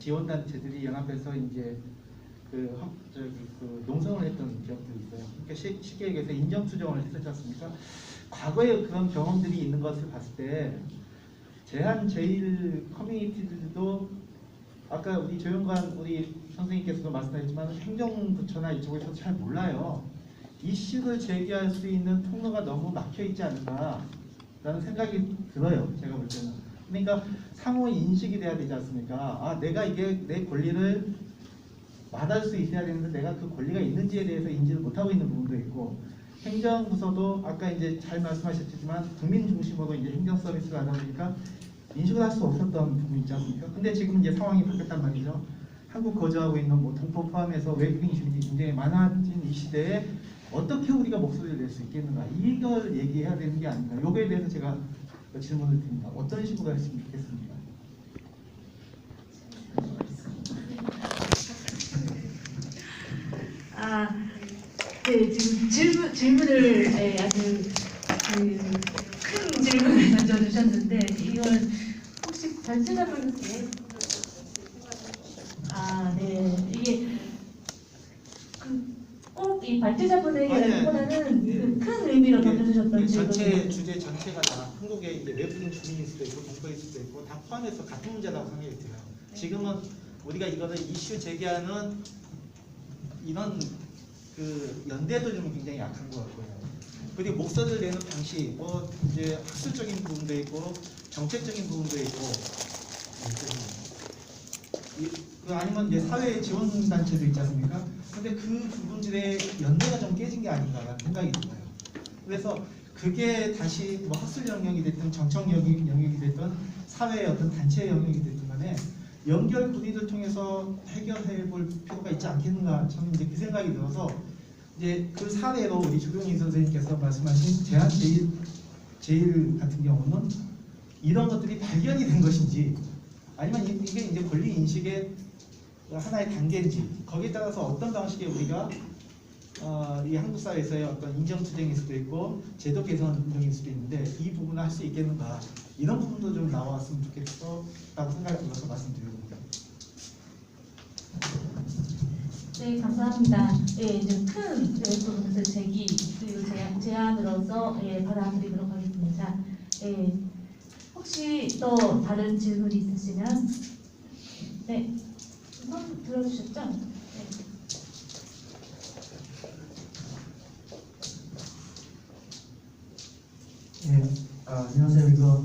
지원단체들이 연합해서 이제 그 농성을 했던 기억들이 있어요. 그러니까 쉽게 얘기해서 인정수정을 했었지 않습니까? 과거에 그런 경험들이 있는 것을 봤을 때 제일 커뮤니티들도 아까 우리 조영관 우리 선생님께서도 말씀하셨지만 행정부처나 이쪽에서 잘 몰라요. 이슈를 제기할 수 있는 통로가 너무 막혀 있지 않을까라는 생각이 들어요. 제가 볼 때는. 그러니까 상호 인식이 돼야 되지 않습니까? 아, 내가 이게 내 권리를 말할 수 있어야 되는데 내가 그 권리가 있는지에 대해서 인지를 못하고 있는 부분도 있고, 행정부서도 아까 이제 잘 말씀하셨지만 국민 중심으로 이제 행정 서비스가 하다 보니까 인식을 할 수 없었던 부분이 있지 않습니까? 근데 지금 이제 상황이 바뀌었단 말이죠. 한국 거주하고 있는 뭐 동포 포함해서 외국인 주민이 굉장히 많아진 이 시대에 어떻게 우리가 목소리를 낼 수 있겠는가, 이걸 얘기해야 되는 게 아닌가. 요거에 대해서 제가 질문을 드립니다. 어떤 식으로 했으면 좋겠습니까? 네, 지금 질문을 아주 큰 질문을 던져주셨는데, 이건 혹시 발제자분께 네, 이게 꼭 이 발제자분에게보다는 큰 의미로 던져주셨던 전체 주제 전체가 다 한국의 이제 외국인 주민일 수도 있고 동포일 수도 있고 다 포함해서 같은 문제라고 생각이 들어요. 지금은 우리가 이거를 이슈 제기하는 이런 그 연대도 좀 굉장히 약한 것 같고요. 그리고 목소리를 내는 방식, 뭐 이제 학술적인 부분도 있고 정책적인 부분도 있고, 아니면 이제 사회 지원 단체도 있지 않습니까? 근데 그 부분들의 연대가 좀 깨진 게 아닌가라는 생각이 들어요. 그래서 그게 다시 뭐 학술 영역이 됐든 정책 영역이 됐든 사회의 어떤 단체 영역이 됐든 간에 연결 고리를 통해서 해결해 볼 필요가 있지 않겠는가, 저는 이제 그 생각이 들어서 이제 그 사례로 우리 조경희 선생님께서 말씀하신 제한 제일 같은 경우는 이런 것들이 발견이 된 것인지, 아니면 이게 이제 권리 인식의 하나의 단계인지, 거기에 따라서 어떤 방식의 우리가 이 한국 사회에서의 어떤 인정 투쟁일 수도 있고 제도 개선적일 수도 있는데 이 부분을 할 수 있겠는가, 이런 부분도 좀 나왔으면 좋겠다고 생각이 들어서 말씀드립니다. 네, 감사합니다. 예, 이제 큰 부분들 제기 그리고 제안으로서 받아들이도록 하겠습니다. 혹시 또 다른 질문이 있으시면 네, 손 들어주셨죠? 네. 안녕하세요. 이거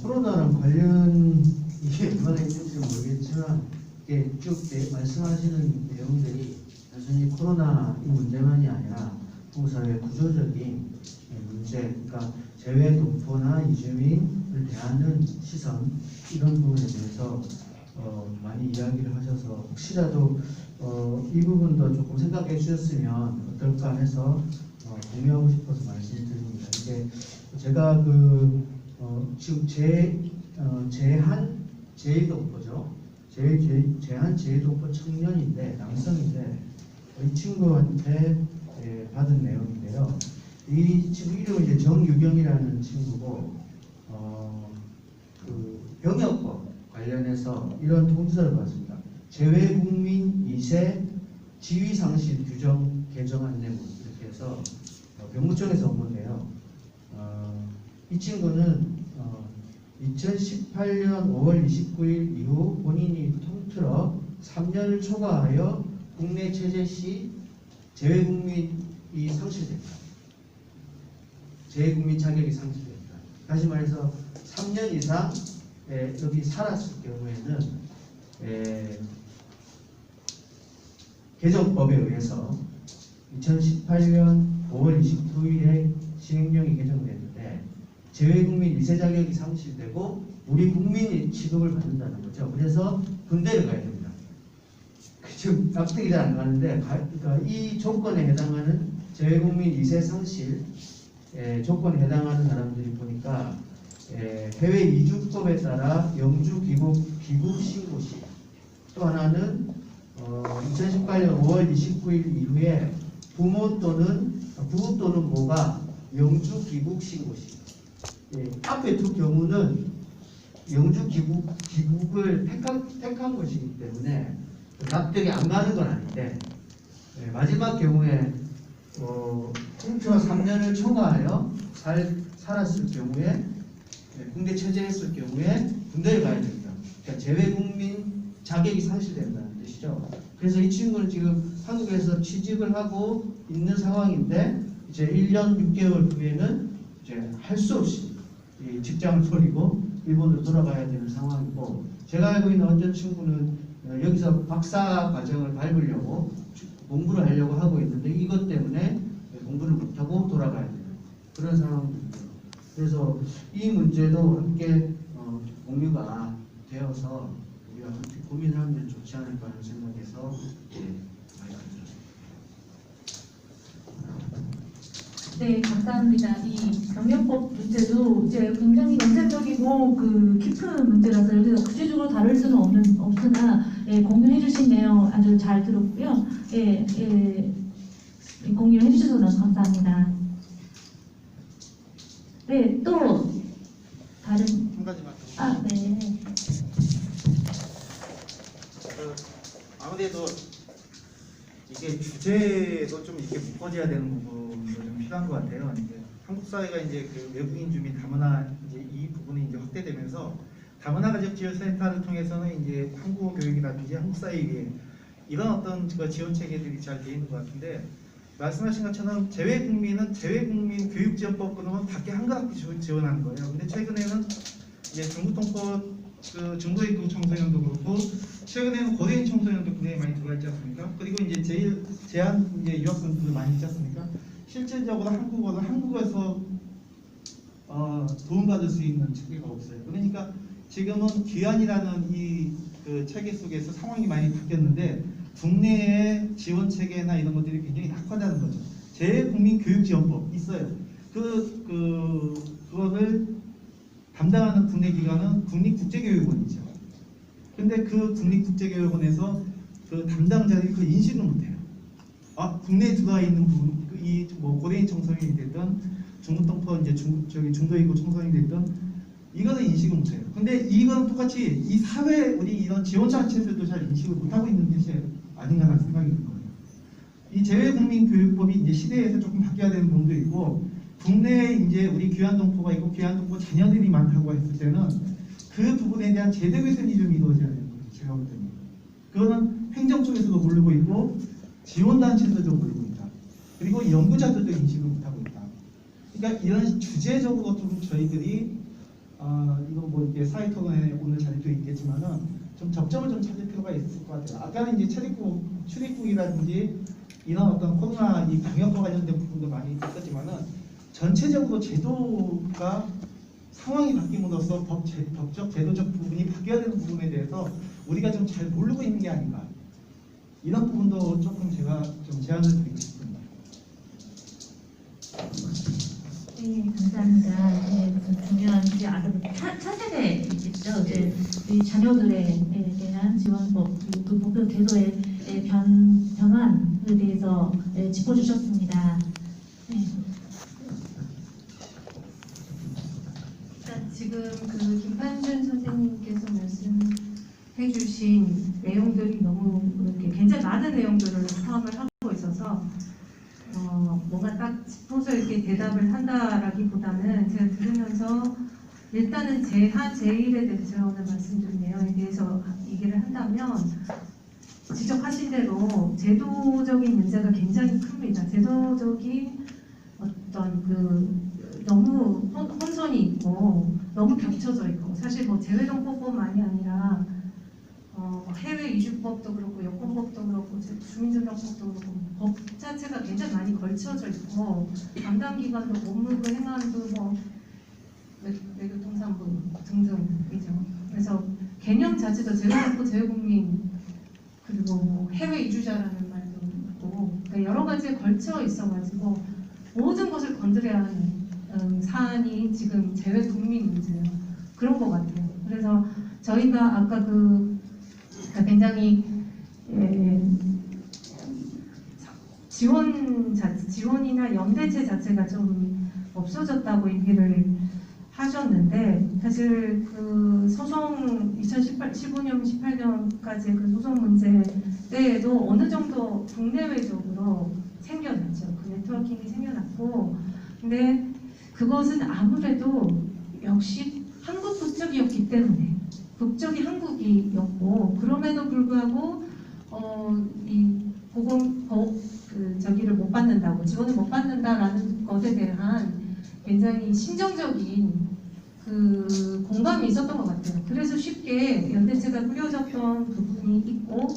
코로나랑 관련 이게 얼마나 있는지 모르겠지만 이게 쭉 말씀하시는 내용들이 단순히 코로나 이 문제만이 아니라 한국 사회의 구조적인 문제, 그러니까 재외 동포나 이주민을 대하는 시선, 이런 부분에 대해서 많이 이야기를 하셔서 혹시라도 이 부분도 조금 생각해 주셨으면 어떨까 해서 공유하고 싶어서 말씀드립니다. 이게 제가 지금 제한제일동포죠. 제한제일동포 청년인데, 남성인데, 이 친구한테 받은 내용인데요. 이 친구 이름은 이제 정유경이라는 친구고, 그 병역법 관련해서 이런 통지서를 받았습니다. 재외국민 2세 지위상실 규정 개정 안내문, 이렇게 해서 병무청에서 온 건데요. 이 친구는 2018년 5월 29일 이후 본인이 통틀어 3년을 초과하여 국내 체제 시 재외국민이 상실됐다. 재외국민 자격이 상실됐다. 다시 말해서 3년 이상 여기 살았을 경우에는 개정법에 의해서 2018년 5월 29일에 시행령이 개정됐는데 재외국민 2세 자격이 상실되고 우리 국민이 취급을 받는다는 거죠. 그래서 군대를 가야 됩니다. 지금 납득이 잘 안 가는데, 그러니까 이 조건에 해당하는 재외국민 2세 상실 조건에 해당하는 사람들이 보니까 해외 이주법에 따라 영주 귀국 신고시, 또 하나는 2018년 5월 29일 이후에 부모 또는 모가 영주 귀국 신고시. 앞에 두 경우는 영주 귀국을 택한 것이기 때문에 납득이 안 가는 건 아닌데 마지막 경우에 홍표가 3년을 청가하여 살았을 경우에 군대 체제했을 경우에 군대를 가야 됩니다. 그러니까 재외국민 자격이 상실된다는 뜻이죠. 그래서 이 친구는 지금 한국에서 취직을 하고 있는 상황인데 이제 1년 6개월 후에는 이제 할 수 없이 이 직장을 버리고 일본으로 돌아가야 되는 상황이고, 제가 알고 있는 어떤 친구는 여기서 박사 과정을 밟으려고 공부를 하려고 하고 있는데 이것 때문에 공부를 못하고 돌아가야 되는 그런 상황입니다. 그래서 이 문제도 함께 공유가 되어서 우리가 함께 고민하면 좋지 않을까 하는 생각에서 많이 가져왔습니다. 네, 감사합니다. 이 병역법 문제도 이제 굉장히 논쟁적이고 깊은 문제라서 여기서 구체적으로 다룰 수는 없으나 공유해주신 내용 아주 잘 들었고요. 공유해주셔서 너무 감사합니다. 네, 또 다른 한 가지만 더. 네. 아무래도 이게 주제도 좀 이렇게 묶어져야 되는 부분도 좀 필요한 것 같아요. 이제 한국 사회가 이제 그 외국인 주민 다문화 이제 이 부분이 이제 확대되면서 다문화 가족 지원 센터를 통해서는 이제 한국어 교육이라든지 한국 사회에 이런 어떤 그 지원 체계들이 잘 되어 있는 것 같은데, 말씀하신 것처럼 재외국민은 재외국민 교육지원법 그러면 밖에 한 학기 지원하는 거예요. 근데 최근에는 이제 중부동포 그 중도입국 청소년도 그렇고 최근에는 고대인 청소년도 굉장히 많이 들어와 있지 않습니까? 그리고 이제 제한 이제 유학생들도 많이 있지 않습니까? 실질적으로 한국어는 한국에서 도움받을 수 있는 체계가 없어요. 그러니까 지금은 귀환이라는 이 그 체계 속에서 상황이 많이 바뀌었는데 국내의 지원 체계나 이런 것들이 굉장히 낙화되는 거죠. 재외국민교육지원법 있어요. 그거를 담당하는 국내 기관은 국립국제교육원이죠. 근데 그 국립국제교육원에서 그 담당자들이 그 인식을 못해요. 국내에 들어와 있는 부분, 뭐 고대인 청소년이 됐든 중부동포 이제 중도인구 청소년이 됐든 이거는 인식을 못해요. 근데 이거는 똑같이 이 사회 우리 이런 지원 자체들도 잘 인식을 못하고 있는 것이 아닌가라는 생각이 든 거예요. 이 재외국민교육법이 이제 시대에서 조금 바뀌어야 되는 부분도 있고, 국내에 이제 우리 귀환동포가 있고 귀환동포 자녀들이 많다고 했을 때는 그 부분에 대한 제도 개선이 좀 이루어져야 되는 거예요. 제가 볼 때는 그거는 행정 쪽에서도 모르고 있고 지원단체들도 모르고 있다. 그리고 연구자들도 인식을 못하고 있다. 그러니까 이런 주제적으로 좀 저희들이 이거 뭐 이게 사회 토론에 오늘 자리도 있겠지만은 좀 접점을 좀 찾을 필요가 있을 것 같아요. 아까는 이제 출입국이라든지 이런 어떤 코로나 이 방역과 관련된 부분도 많이 있었지만은 전체적으로 제도가 상황이 바뀜으로써 법적 제도적 부분이 바뀌어야 되는 부분에 대해서 우리가 좀 잘 모르고 있는 게 아닌가, 이런 부분도 조금 제가 좀 제안을 드리고 싶습니다. 네, 감사합니다. 네, 중요한 이제 차세대 있겠죠. 이제 이 자녀들에 대한 지원법 그 목표 제도의 변환에 대해서 짚어주셨습니다. 네. 지금 그 김판준 선생님께서 말씀해주신 내용들이 너무 이렇게 굉장히 많은 내용들을 포함을 하고 있어서 뭔가 딱 짚어서 이렇게 대답을 한다라기보다는 제가 들으면서 일단은 제1에 대해서는 말씀드린 내용에 대해서 얘기를 한다면 지적하신 대로 제도적인 문제가 굉장히 큽니다. 제도적인 어떤 너무 혼선이 있고 너무 겹쳐져 있고, 사실 뭐 재외동포법만이 아니라 해외 이주법도 그렇고 여권법도 그렇고 주민등록법도 그렇고 법 자체가 굉장히 많이 걸쳐져 있고 담당 기관도 법무부, 행안부, 뭐 외교통상부 등등이죠. 그래서 개념 자체도 재외동포, 재외국민, 그리고 뭐 해외 이주자라는 말도 있고, 그러니까 여러 가지에 걸쳐 있어가지고 모든 것을 건드려야 하는 사안이 지금 재외국민 문제예요. 그런 것 같아요. 그래서 저희가 아까 굉장히 지원이나 연대체 자체가 좀 없어졌다고 얘기를 하셨는데 사실 그 소송 2015년, 18년까지의 그 소송 문제 때에도 어느 정도 국내외적으로 생겨났죠. 그 네트워킹이 생겨났고, 근데 그것은 아무래도 역시 한국 국적이었기 때문에 국적이 한국이었고, 그럼에도 불구하고 이 저기를 못 받는다고, 지원을 못 받는다라는 것에 대한 굉장히 심정적인 그 공감이 있었던 것 같아요. 그래서 쉽게 연대체가 꾸려졌던 부분이 있고,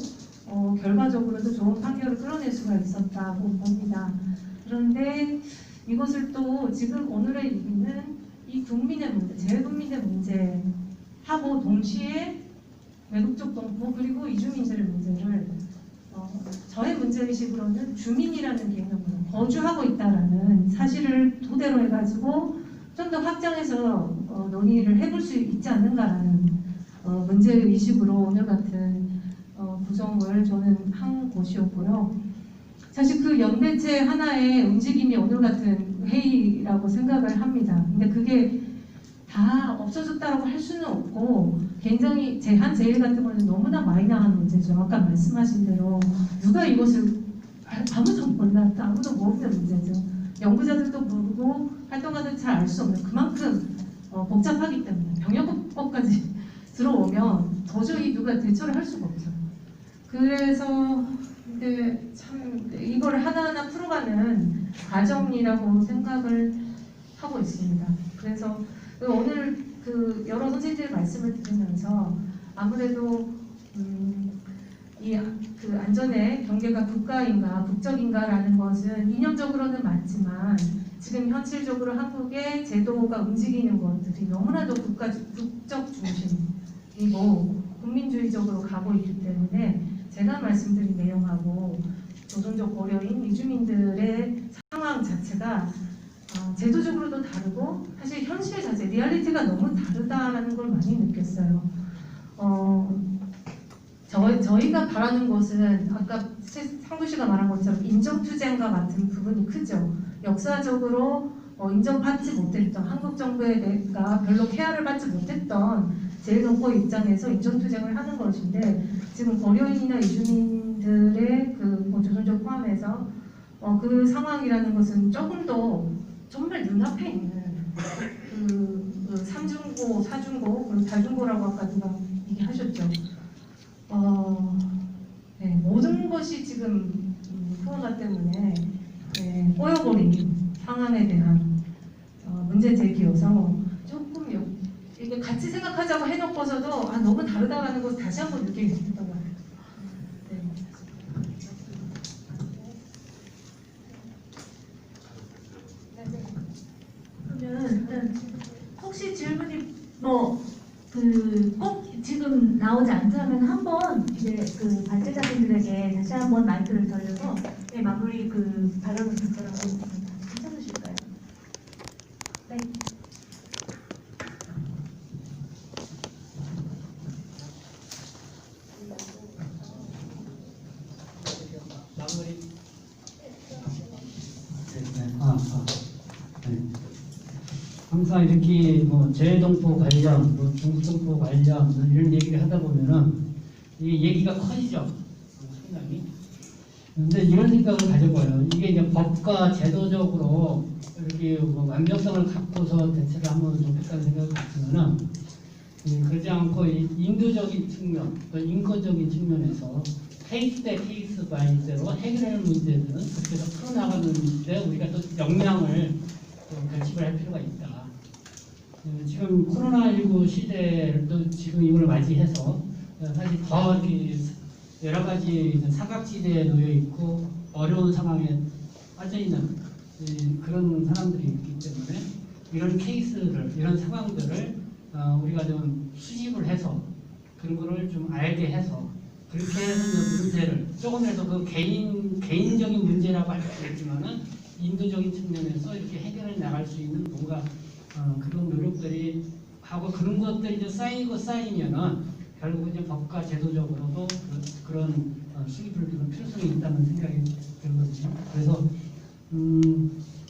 결과적으로도 좋은 판결을 끌어낼 수가 있었다고 봅니다. 그런데 이것을 또 지금 오늘의 얘기는 이 국민의 문제, 재외국민의 문제하고 동시에 외국적 동포 그리고 이주민들의 문제를 저의 문제의식으로는 주민이라는 개념으로 거주하고 있다라는 사실을 토대로 해가지고 좀 더 확장해서 논의를 해볼 수 있지 않는가라는 문제의식으로 오늘 같은 구성을 저는 한 곳이었고요. 사실 그 연대체 하나의 움직임이 오늘 같은 회의라고 생각을 합니다. 근데 그게 다 없어졌다고 할 수는 없고, 굉장히 제일 같은 경우는 너무나 마이너한 문제죠. 아까 말씀하신 대로 누가 이것을 아무도 몰랐다, 아무도 모르는 문제죠. 연구자들도 모르고 활동가들 잘 알 수 없는, 그만큼 복잡하기 때문에 병역법까지 들어오면 도저히 누가 대처를 할 수가 없죠. 그래서 근데 참 이걸 하나하나 풀어가는 과정이라고 생각을 하고 있습니다. 그래서 오늘 그 여러 선생님들 말씀을 들으면서 아무래도 그 안전의 경계가 국가인가 국적인가라는 것은 이념적으로는 맞지만 지금 현실적으로 한국의 제도가 움직이는 것들이 너무나도 국적 중심이고 국민주의적으로 가고 있기 때문에 제가 말씀드린 내용하고 조선족 고려인 이주민들의 상황 자체가 제도적으로도 다르고 사실 현실 자체, 리얼리티가 너무 다르다라는 걸 많이 느꼈어요. 저희가 바라는 것은 아까 상구 씨가 말한 것처럼 인정투쟁과 같은 부분이 크죠. 역사적으로 인정받지 못했던, 한국 정부가 별로 케어를 받지 못했던 제일동포 입장에서 인정투쟁을 하는 것인데, 지금 고려인이나 이주민들의 그 조선족 포함해서 그 상황이라는 것은 조금 더 정말 눈앞에 있는 그 삼중고, 사중고, 그리고 다중고라고 아까 누가 얘기하셨죠. 네, 모든 것이 지금 코로나 때문에 꼬여버린 상황에 대한 문제 제기여서 조금 이게 같이 생각하자고 해놓고서도 너무 다르다라는 것을 다시 한번 느끼게 됐던 것 같아요. 네. 그러면 일단 혹시 질문이 꼭 지금 나오지 않다면 한번 이제 그 발제자분들에게 다시 한번 마이크를 돌려서 마무리 그 발언을 듣도록 하겠습니다. 괜찮으실까요? 네. 마무리. 네. 항상 이렇게 재외동포 관련, 중국동포 관련 이런 얘기를 하다 보면은 이 얘기가 커지죠. 상당히. 근데 이런 생각을 가져봐요. 이게 이제 법과 제도적으로 이렇게 완벽성을 갖고서 대체를 하면 좋겠다는 생각을 갖으면은 그러지 않고 인도적인 측면, 또 인권적인 측면에서 케이스 대 케이스 바이대로 해결할 문제들은 그렇게 해서 풀어나가는데 우리가 또 역량을 좀 결집을 할 필요가 있다. 지금 코로나19 시대도 지금 이걸 맞이해서 사실 더 이렇게 여러 가지 사각지대에 놓여 있고 어려운 상황에 빠져 있는 그런 사람들이 있기 때문에 이런 케이스를, 이런 상황들을 우리가 좀 수집을 해서 그런 거를 좀 알게 해서 그렇게 해서 문제를 조금이라도 그 개인적인 문제라고 할 수 있지만은 인도적인 측면에서 이렇게 해결해 나갈 수 있는 뭔가 그런 노력들이 하고 그런 것들이 이제 쌓이면은 결국 이제 법과 제도적으로도 그런 수립을 두는 필요성이 있다는 생각이 들거든요. 그래서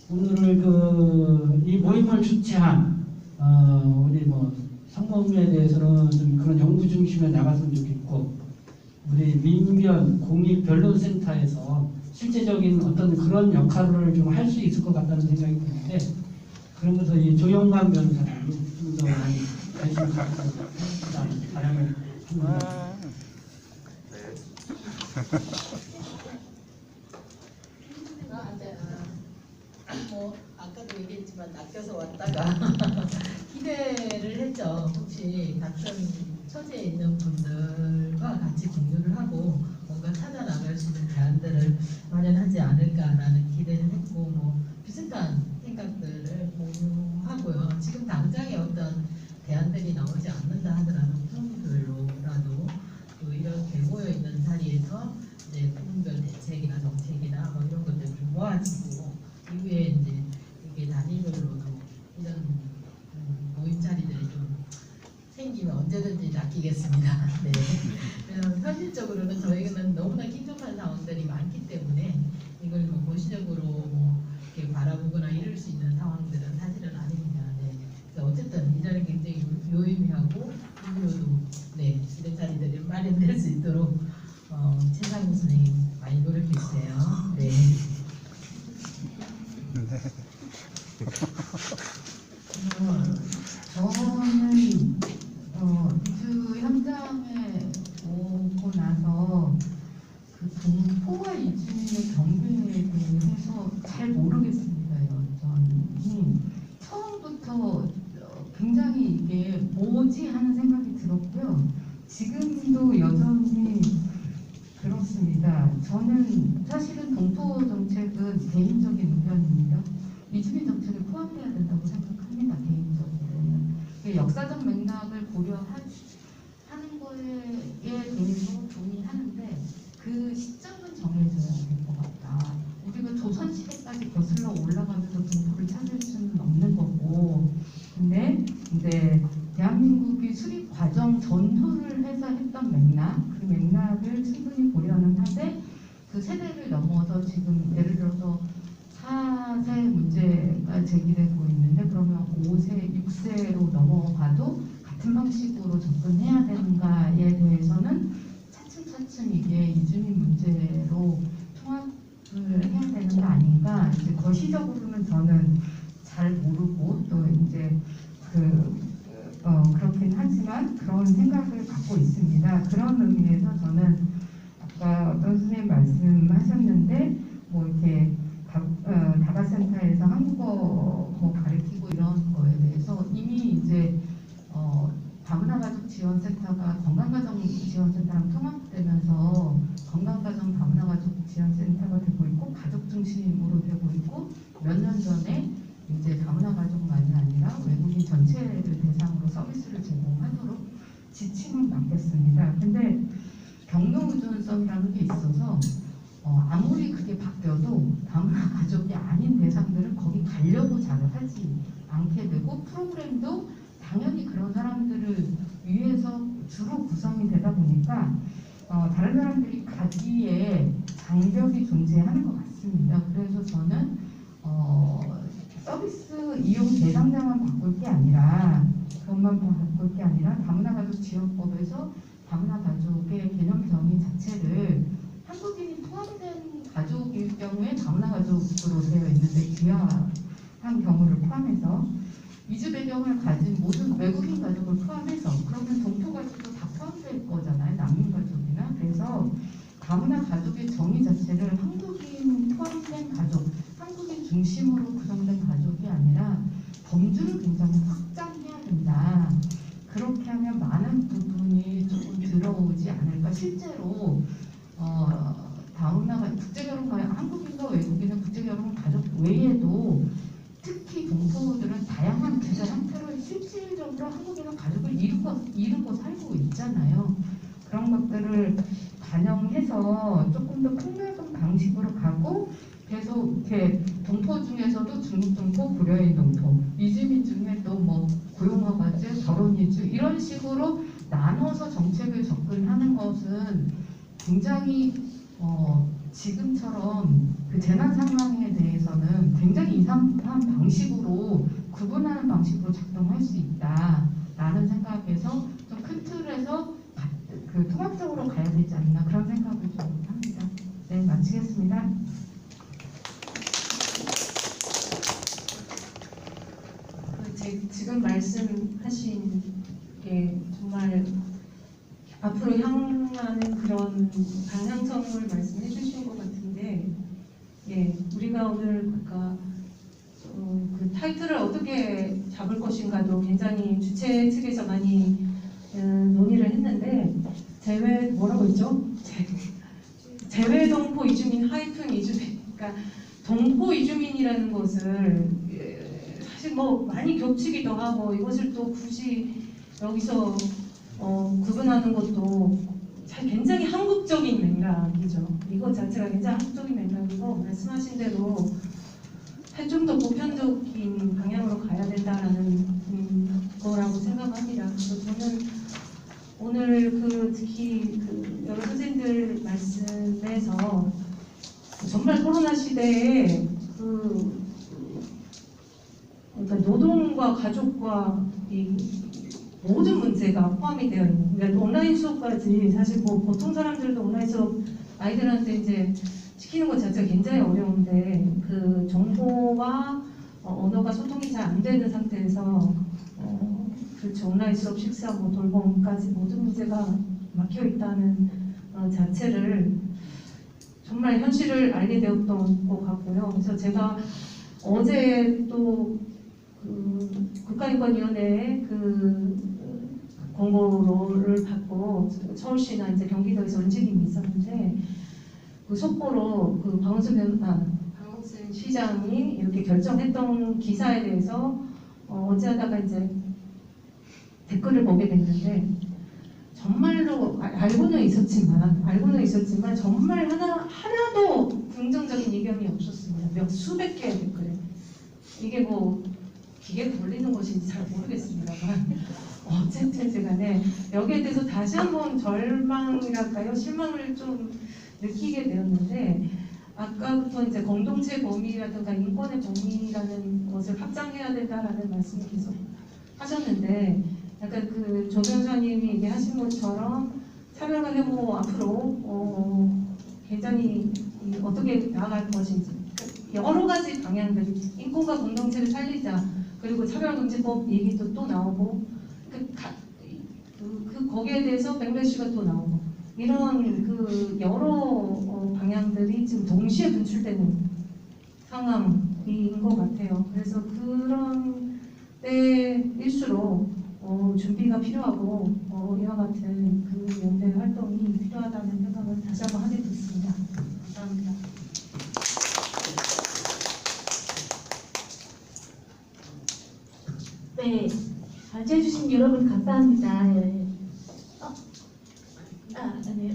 오늘을 이 모임을 주최한 우리 뭐 성범죄에 대해서는 좀 그런 연구 중심에 나갔으면 좋겠고, 우리 민변 공익변론센터에서 실제적인 어떤 그런 역할을 좀 할 수 있을 것 같다는 생각이 드는데, 그러면서 이 조영관 변호사님이 좀 더 많이 관심을 갖고 바람을 합니다. 뭐 아까도 얘기했지만 낚여서 왔다가 기대를 했죠. 혹시 같은 처지에 있는 분들과 같이 공유를 하고 뭔가 찾아 나갈 수 있는 대안들을 마련하지 않을까라는 기대를 했고, 뭐 비슷한 생각들을 공유하고요. 지금 당장에 어떤 대안들이 나오지 않는다 하더라도 품목별로라도 또 이렇게 모여 있는 자리에서 이제 품목별 대책이나 정책이나 뭐 이런 것들을 좀 모아지고, 이후에 이제 이게 단위별로도 이런 모임 자리들이 좀 생기면 언제든지 낚이겠습니다. 네. 현실적으로는 저희는 너무나 긴급한 상황들이 많기 때문에 이걸 뭐 고시적으로 뭐 이렇게 바라보거나 이럴 수 있는 상황들은 사실은 아닙니다. 네. 그래서 어쨌든 이 자리 굉장히 요의미하고 이후로도 네, 이런 자리들이 마련될 수 있도록 최상우 선생님 많이 노력해 주세요. 네. 저는 그 현장에 오고 나서 그 동포와 이주민의 경계에 대해서 잘 모르겠습니다. 여전히 처음부터 굉장히 이게 뭐지 하는 생각이 들었고요. 지금도 여전히 그렇습니다. 저는 사실은 동포 정책은 개인적인 의견입니다. 이주민 정책에 포함돼야 된다고 생각합니다. 개인적으로는 역사적 맥락을 고려하는 거에 대해서 동의하는데 그 시점은 정해져야 될 것 같다. 우리가 조선 시대까지 거슬러 올라가면서 동포를 찾을 수는 없는 거고, 근데 이제 대한민국이 수립 과정 전후를 해서 했던 맥락, 그 맥락을 충분히 고려는 하되 그 세대를 넘어서 지금 예를 들어서 4세 문제가 제기되고 있는데, 그러면 5세, 6세로 넘어가도 같은 방식으로 접근해야 되는가에 대해서는 차츰차츰 이게 이주민 문제로 통합을 해야 되는 거 아닌가. 이제 거시적으로는 저는 잘 모르고 또 이제 그렇긴 하지만 그런 생각을 갖고 있습니다. 그런 의미에서 저는 아까 어떤 선생님 말씀하셨는데 뭐 이렇게 다바센터에서 한국어 뭐 가르치고 이런 거에 대해서 이미 이제 다문화가족 지원센터가 건강가정 지원센터랑 통합되면서 건강가정 다문화가족 지원센터가 되고 있고 가족 중심으로 되고 있고, 몇 년 전에 이제 다문화가족만이 아니라 외국인 전체를 대상으로 서비스를 제공하도록 지침을 맡겼습니다. 근데 경로의존성이라는 게 있어서 아무리 그게 바뀌어도 다문화 가족이 아닌 대상들은 거기 가려고 잘 하지 않게 되고, 프로그램도 당연히 그런 사람들을 위해서 주로 구성이 되다 보니까 다른 사람들이 가기에 장벽이 존재하는 것 같습니다. 그래서 저는 서비스 이용 대상자만 바꿀 게 아니라 그것만 바꿀 게 아니라 다문화 가족 지원법에서 다문화 가족의 개념 정의 자체를 한국인이 포함된 가족일 경우에 다문화 가족으로 되어 있는데 귀화한 경우를 포함해서 이주 배경을 가진 모든 외국인 가족을 포함해서, 그러면 동포 가족도 다 포함될 거잖아요. 난민 가족이나. 그래서 다문화 가족의 정의 자체를 한국인 포함된 가족, 한국인 중심으로 구성된 가족이 아니라 범주를 굉장히 확장해야 된다. 그렇게 하면 많은 부분이 조금 들어오지 않을까. 실제로 다문화가 국제결혼, 한국인과 외국인은 국제결혼 가족 외에도 특히 동포들은 다양한 기사 형태로 실질적으로 한국인은 가족을 이루고 살고 있잖아요. 그런 것들을 반영해서 조금 더 폭넓은 방식으로 가고, 계속 이렇게 동포 중에서도 중국 동포, 고려인 동포, 이주민 중에 또 뭐 고용허가제, 결혼이주 이런 식으로 나눠서 정책을 접근하는 것은 굉장히 지금처럼 그 재난 상황에 대해서는 굉장히 이상한 방식으로 구분하는 방식으로 작동할 수 있다라는 생각에서 좀 큰 틀에서 그 통합적으로 가야 되지 않나 그런 생각을 좀 합니다. 네, 마치겠습니다. 지금 말씀하신 게 정말 앞으로 향하는 그런 방향성을 말씀해 주신 것 같은데, 예, 우리가 오늘 아까 그 타이틀을 어떻게 잡을 것인가도 굉장히 주최 측에서 많이 논의를 했는데, 뭐라고 했죠? 재외 동포 이주민 하이픈 이주민, 그러니까 동포 이주민이라는 것을 사실 뭐 많이 겹치기도 하고 이것을 또 굳이 여기서 구분하는 것도 굉장히 한국적인 맥락이죠. 이것 자체가 굉장히 한국적인 맥락이고 말씀하신 대로 좀 더 보편적인 방향으로 가야 된다라는 거라고 생각합니다. 그래서 저는 오늘 특히 여러 선생님들 말씀에서 정말 코로나 시대에 그러니까 노동과 가족과 이 모든 문제가 포함이 되어 있는, 그러니까 온라인 수업까지 사실 뭐 보통 사람들도 온라인 수업 아이들한테 이제 시키는 것 자체가 굉장히 어려운데 그 정보와 언어가 소통이 잘 안 되는 상태에서 그렇죠, 온라인 수업, 식사, 뭐 돌봄까지 모든 문제가 막혀 있다는 자체를 정말 현실을 알게 되었던 것 같고요. 그래서 제가 어제 또 국가인권위원회에 공고를 받고 서울시나 이제 경기도에서 움직임이 있었는데 속보로 박원순 시장이 이렇게 결정했던 기사에 대해서 어제 하다가 이제 댓글을 보게 됐는데 정말로 알고는 있었지만 정말 하나도 긍정적인 의견이 없었습니다. 수백 개의 댓글에 이게 뭐 기계가 돌리는 것인지 잘 모르겠습니다만 어쨌든 간에 여기에 대해서 다시 한번 절망이랄까요, 실망을 좀 느끼게 되었는데 아까부터 이제 공동체 범위라든가 인권의 범위라는 것을 확장해야 된다라는 말씀을 계속 하셨는데 약간 조 변호사님이 얘기하신 것처럼 차별과 해고 앞으로 굉장히 어떻게 나아갈 것인지 여러 가지 방향들이 인권과 공동체를 살리자 그리고 차별금지법 얘기도 또 나오고 거기에 대해서 백래시가 또 나오고 이런 여러 방향들이 지금 동시에 분출되는 상황인 것 같아요. 그래서 그런 때일수록 준비가 필요하고 이와 같은 연대 활동이 필요하다는 생각을 다시 한번 하게 됐습니다. 감사합니다. 네, 발제해주신 여러분 감사합니다. 네.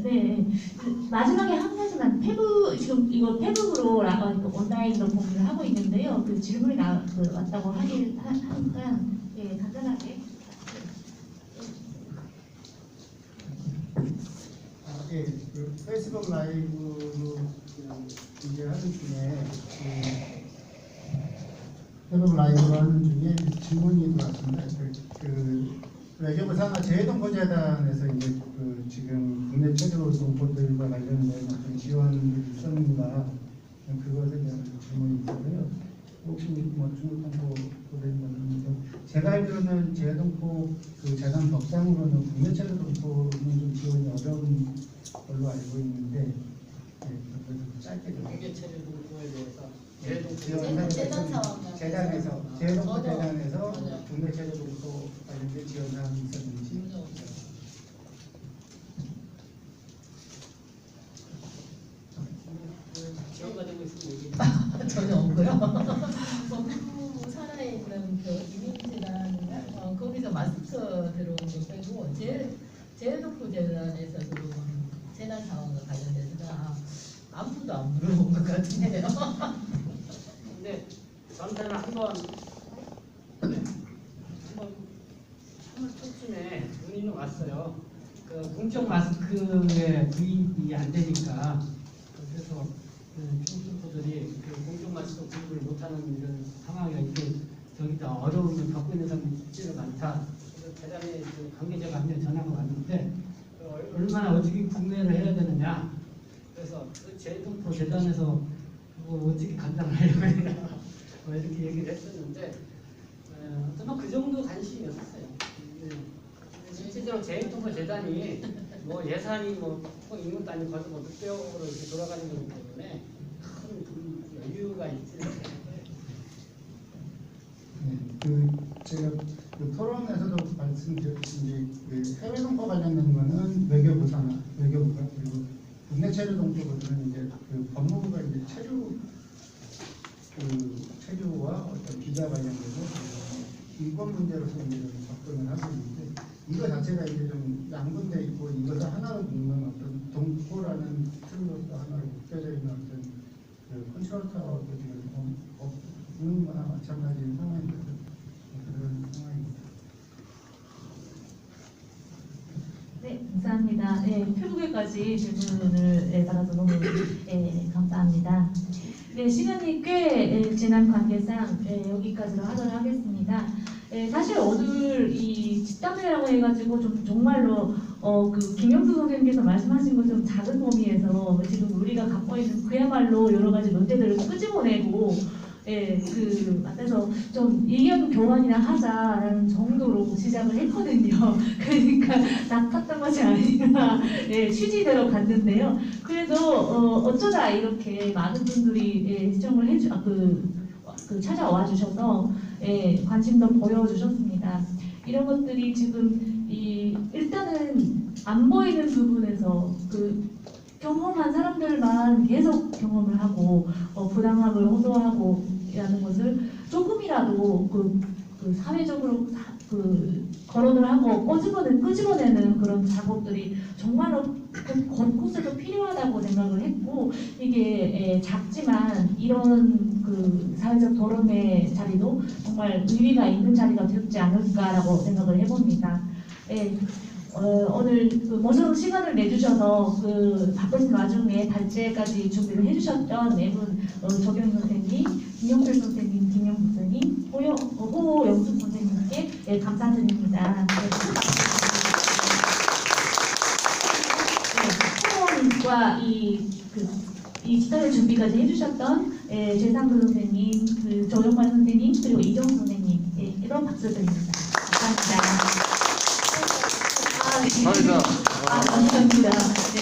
네. 마지막에 한 가지만 지금 이거 페북으로 온라인으로 공유를 하고 있는데요. 질문이 왔다고 하니까 예, 간단하게. 예, 페이스북 라이브로 이제 하는 중에 페이스북 라이브로 하는 중에 질문이 들어왔습니다. 외교부 산하 재외동포재단에서 이제 지금 국내 체류 동포들과 관련된 어떤 지원이 있었는가 그것에 대한 질문이 있어요. 혹시 뭐 중국 동포들은 제가 알기로는 재외동포 재단 법상으로는 국내 체류 동포는 좀 지원이 어려운 걸로 알고 있는데 짧게 좀 국내 체류 동포에 대해서 재단에서 재외동포 재단에서 국내 체류 동포 관련된 지원 사항이 있었는지. 지원가 되고 있으면 얘기. 전혀 없고요. 법무 산하에 있는 이민재단인가 거기서 마스크 들어온 거 빼고 재외동포 재단에서도 재난 상황과 관련돼서 아무도 안 물어본 것 같은데요. 근데 전달을 한번 3월 초쯤에 문의는 왔어요. 공적 마스크에 구입이 안 되니까 그래서 중국분들이 공적 마스크 구입을 못하는 이런 상황이 이렇게 저기 어려움을 겪고 있는 사람이 실제로 많다. 그래서 대단히 그 관계자가 한 명 전화가 왔는데 얼마나 어떻게 국내를 해야 되느냐. 그래서 그 재동포 재단에서 어떻게 감당을 하려고 했냐 뭐 이렇게 얘기를 했었는데 정말 그 정도 관심이 없었어요. 실제로 재동포 재단이 뭐 예산이 뭐 있는 것도 아니고 거기서 뭐 600억으로 이렇게 돌아가는 거기 때문에 큰 여유가 있지는 않아요. 네, 제가 그 토론에서도 말씀드렸듯이 그 해외 동포 관련된 거는 외교부가 그리고 국내 체류 동포들은 이제 그 법무부가 이제 체류와 어떤 비자 관련돼서 인권 문제로서 이제 좀 접근을 하고 있는데 이거 자체가 이제 좀 양분돼 있고 이것을 하나로 묶는 어떤 동포라는 틀로서 하나로 묶여져 있는 어떤 그 컨트롤 타워도 지금 없는 거나 마찬가지인 상황이거든요. 그런 상황입니다. 네, 감사합니다. 네, 표두개까지 질문을 받아서 너무 감사합니다. 네, 시간이 꽤 지난 관계상 여기까지로 하도록 하겠습니다. 사실 오늘 이 집단회라고 해가지고 정말로 그 김영수 선생님께서 말씀하신 것처럼 작은 범위에서 지금 우리가 갖고 있는 그야말로 여러 가지 문제들을 끄집어내고 그래서 좀 의견 교환이나 하자라는 정도로 시작을 했거든요. 그러니까 낚았던 것이 아니라 취지대로 갔는데요. 그래도 어쩌다 이렇게 많은 분들이 시청을 찾아와 주셔서 관심도 보여주셨습니다. 이런 것들이 지금 일단은 안 보이는 부분에서 경험한 사람들만 계속 경험을 하고 부당함을 호소하고 라는 것을 조금이라도 사회적으로 거론을 하고 끄집어내는 그런 작업들이 정말로 곳곳에서 필요하다고 생각을 했고 이게 작지만 이런 사회적 토론의 자리도 정말 의미가 있는 자리가 되지 않을까라고 생각을 해봅니다. 오늘 모처럼 시간을 내주셔서 바쁘신 와중에 발제까지 준비를 해주셨던 네 분 조경 선생님, 김영필 선생님, 김영수 선생님, 호영숙 선생님께 감사드립니다. 토론과 이 집단의 준비까지 해주셨던 최상도 선생님, 조영만 선생님, 그리고 이정수 선생님, 이런 박수 드립니다. 감사합니다. 감사합니다.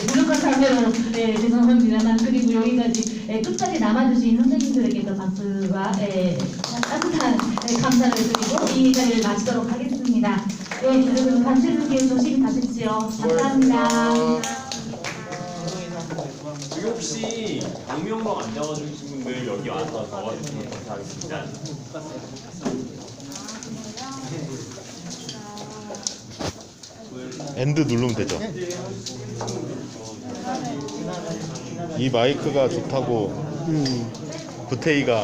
부족한 상태로 죄송합니다만 그리고 여기까지 끝까지 남아주신 선생님들에게도 박수와 따뜻한 감사를 드리고 이 자리를 마치도록 하겠습니다. 여러분 관찰국에 조심히 가십시오. 감사합니다. 지금 혹시 방명록 안 잡아주신 분들 여기 와서 적어주시면 감사하겠습니다. 엔드 누르면 되죠. 이 마이크가 좋다고 구태희가